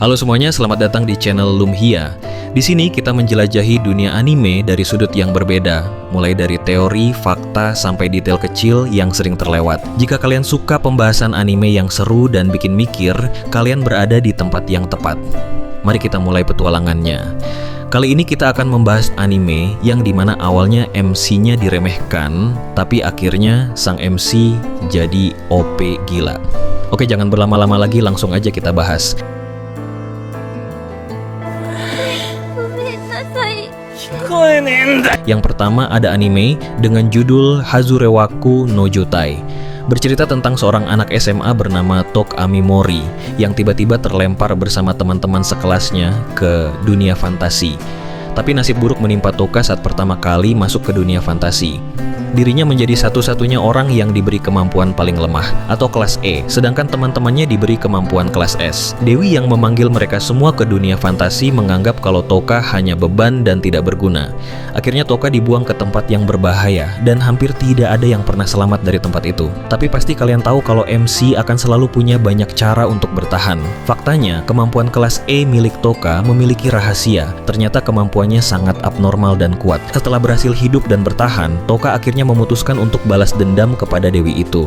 Halo semuanya, selamat datang di channel Lumhia. Di sini kita menjelajahi dunia anime dari sudut yang berbeda, mulai dari teori, fakta, sampai detail kecil yang sering terlewat. Jika kalian suka pembahasan anime yang seru dan bikin mikir, kalian berada di tempat yang tepat. Mari kita mulai petualangannya. Kali ini kita akan membahas anime yang dimana awalnya MC-nya diremehkan, tapi akhirnya sang MC jadi OP gila. Oke, jangan berlama-lama lagi, langsung aja kita bahas. Yang pertama ada anime dengan judul Hazurewaku no Jotai. Bercerita tentang seorang anak SMA bernama Tok Amimori yang tiba-tiba terlempar bersama teman-teman sekelasnya ke dunia fantasi. Tapi nasib buruk menimpa Toka saat pertama kali masuk ke dunia fantasi. Dirinya menjadi satu-satunya orang yang diberi kemampuan paling lemah atau kelas E, sedangkan teman-temannya diberi kemampuan kelas S. Dewi yang memanggil mereka semua ke dunia fantasi menganggap kalau Toka hanya beban dan tidak berguna. Akhirnya Toka dibuang ke tempat yang berbahaya dan hampir tidak ada yang pernah selamat dari tempat itu. Tapi pasti kalian tahu kalau MC akan selalu punya banyak cara untuk bertahan. Faktanya, kemampuan kelas E milik Toka memiliki rahasia. Ternyata kemampuannya sangat abnormal dan kuat. Setelah berhasil hidup dan bertahan, Toka akhirnya memutuskan untuk balas dendam kepada Dewi itu.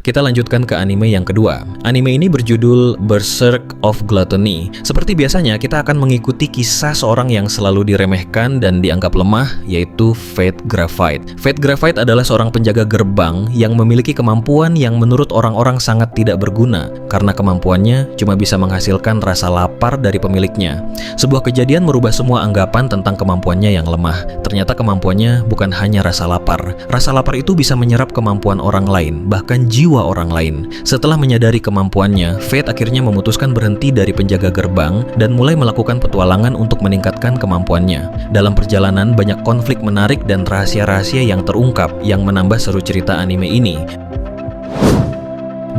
Kita lanjutkan ke anime yang kedua. Anime ini berjudul Berserk of Gluttony. Seperti biasanya, kita akan mengikuti kisah seorang yang selalu diremehkan dan dianggap lemah, yaitu Fate Graphite. Fate Graphite adalah seorang penjaga gerbang yang memiliki kemampuan yang menurut orang-orang sangat tidak berguna, karena kemampuannya cuma bisa menghasilkan rasa lapar dari pemiliknya. Sebuah kejadian merubah semua anggapan tentang kemampuannya yang lemah. Ternyata kemampuannya bukan hanya rasa lapar. Rasa lapar itu bisa menyerap kemampuan orang lain, bahkan jiwa orang lain. Setelah menyadari kemampuannya, Fate akhirnya memutuskan berhenti dari penjaga gerbang dan mulai melakukan petualangan untuk meningkatkan kemampuannya. Dalam perjalanan, banyak konflik menarik dan rahasia-rahasia yang terungkap yang menambah seru cerita anime ini.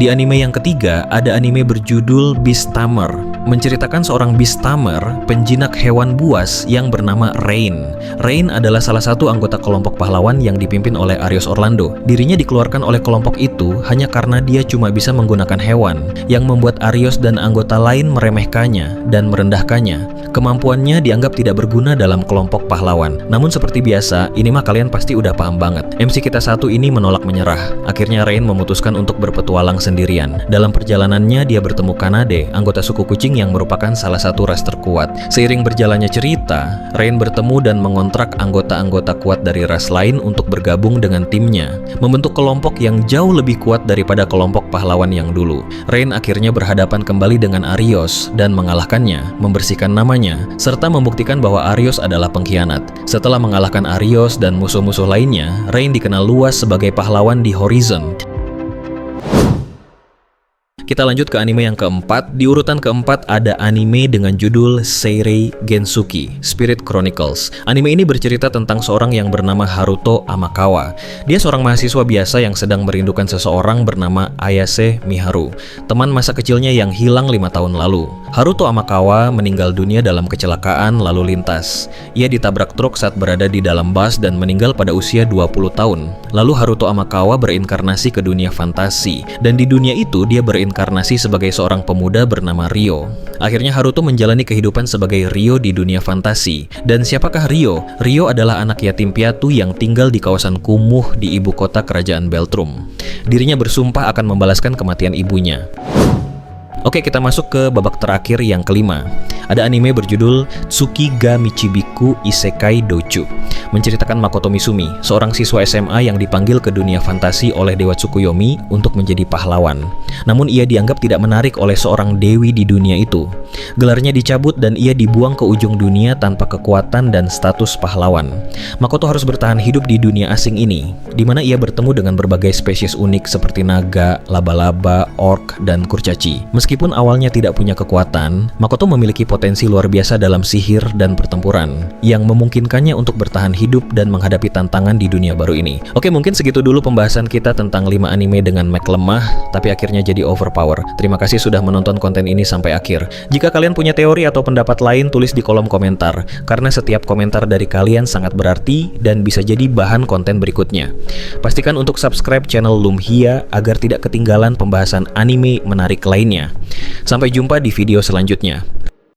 Di anime yang ketiga, ada anime berjudul Beastamer, menceritakan seorang Beastamer, penjinak hewan buas yang bernama Rain. Rain adalah salah satu anggota kelompok pahlawan yang dipimpin oleh Arios Orlando. Dirinya dikeluarkan oleh kelompok itu hanya karena dia cuma bisa menggunakan hewan, yang membuat Arios dan anggota lain meremehkannya dan merendahkannya. Kemampuannya dianggap tidak berguna dalam kelompok pahlawan. Namun seperti biasa, ini mah kalian pasti udah paham banget. MC kita satu ini menolak menyerah. Akhirnya Rain memutuskan untuk berpetualang sendirian. Dalam perjalanannya dia bertemu Kanade, anggota suku kucing yang merupakan salah satu ras terkuat. Seiring berjalannya cerita, Rain bertemu dan mengontrak anggota-anggota kuat dari ras lain untuk bergabung dengan timnya, membentuk kelompok yang jauh lebih kuat daripada kelompok pahlawan yang dulu. Rain akhirnya berhadapan kembali dengan Arios dan mengalahkannya, membersihkan namanya, serta membuktikan bahwa Arios adalah pengkhianat. Setelah mengalahkan Arios dan musuh-musuh lainnya, Rain dikenal luas sebagai pahlawan di Horizon. Kita lanjut ke anime yang keempat. Di urutan keempat ada anime dengan judul Seirei Gensuki, Spirit Chronicles. Anime ini bercerita tentang seorang yang bernama Haruto Amakawa. Dia seorang mahasiswa biasa yang sedang merindukan seseorang bernama Ayase Miharu, teman masa kecilnya yang hilang 5 tahun lalu. Haruto Amakawa meninggal dunia dalam kecelakaan lalu lintas. Ia ditabrak truk saat berada di dalam bus dan meninggal pada usia 20 tahun. Lalu Haruto Amakawa berinkarnasi ke dunia fantasi, dan di dunia itu dia berinkarnasi sebagai seorang pemuda bernama Ryo. Akhirnya Haruto menjalani kehidupan sebagai Ryo di dunia fantasi. Dan siapakah Ryo? Ryo adalah anak yatim piatu yang tinggal di kawasan kumuh di ibu kota kerajaan Beltrum. Dirinya bersumpah akan membalaskan kematian ibunya. Oke, kita masuk ke babak terakhir yang kelima. Ada anime berjudul Tsuki ga Michibiku Isekai Dochu, menceritakan Makoto Misumi, seorang siswa SMA yang dipanggil ke dunia fantasi oleh Dewa Tsukuyomi untuk menjadi pahlawan. Namun ia dianggap tidak menarik oleh seorang dewi di dunia itu. Gelarnya dicabut dan ia dibuang ke ujung dunia tanpa kekuatan dan status pahlawan. Makoto harus bertahan hidup di dunia asing ini, di mana ia bertemu dengan berbagai spesies unik seperti naga, laba-laba, orc, dan kurcaci. Meskipun awalnya tidak punya kekuatan, Makoto memiliki potensi luar biasa dalam sihir dan pertempuran yang memungkinkannya untuk bertahan hidup dan menghadapi tantangan di dunia baru ini. Oke, mungkin segitu dulu pembahasan kita tentang 5 anime dengan Mac lemah, tapi akhirnya karakternya jadi overpower. Terima kasih sudah menonton konten ini sampai akhir. Jika kalian punya teori atau pendapat lain, tulis di kolom komentar, karena setiap komentar dari kalian sangat berarti dan bisa jadi bahan konten berikutnya. Pastikan untuk subscribe channel Lumhia agar tidak ketinggalan pembahasan anime menarik lainnya. Sampai jumpa di video selanjutnya.